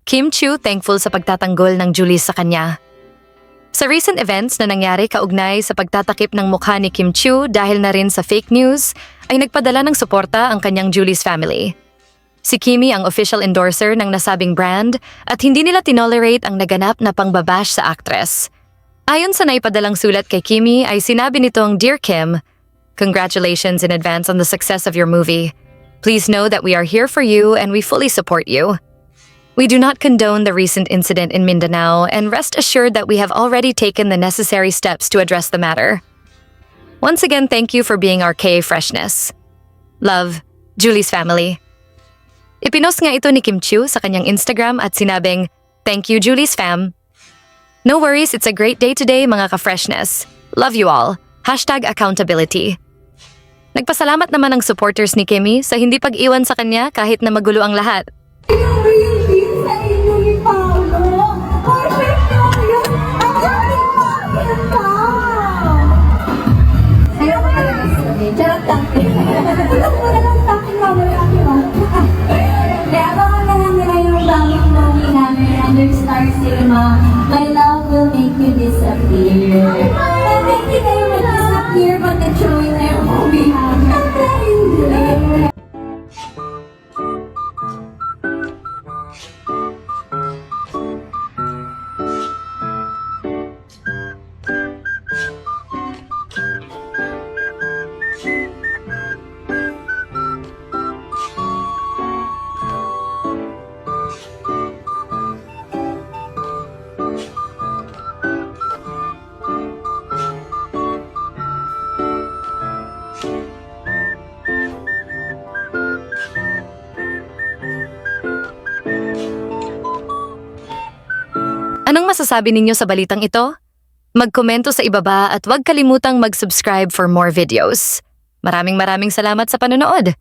Kim Chiu thankful sa pagtatanggol ng Julie sa kanya. Sa recent events na nangyari kaugnay sa pagtatakip ng mukha ni Kim Chiu dahil na rin sa fake news, ay nagpadala ng suporta ang kanyang Julie's family. Si Kimi ang official endorser ng nasabing brand at hindi nila tinolerate ang naganap na pangbabash sa actress. Ayon sa naipadalang sulat kay Kimi ay sinabi nitong, "Dear Kim, congratulations in advance on the success of your movie. Please know that we are here for you and we fully support you. We do not condone the recent incident in Mindanao and rest assured that we have already taken the necessary steps to address the matter. Once again, thank you for being our KA Freshness. Love, Julie's family." Ipinost nga ito ni Kim Chiu sa kanyang Instagram at sinabing, "Thank you, Julie's fam. No worries, it's a great day today, mga ka-freshness. Love you all. #accountability." Nagpasalamat naman ang supporters ni Kimi sa hindi pag-iwan sa kanya kahit na magulo ang lahat. Sa inyo ni Paolo. Perfect na yun. Ang aming makita. Ayaw ko talaga sabihin. Charot lang. Tulog mo na lang sa akin na wala ko. Kaya abangan na lang nila yung bagong movie namin under Star Cinema. My love will make you disappear. And hindi kayo mag-disappear pag na-showing na yung movie namin. Hindi. Anong masasabi ninyo sa balitang ito? Magkomento sa ibaba at huwag kalimutang mag-subscribe for more videos. Maraming salamat sa panonood.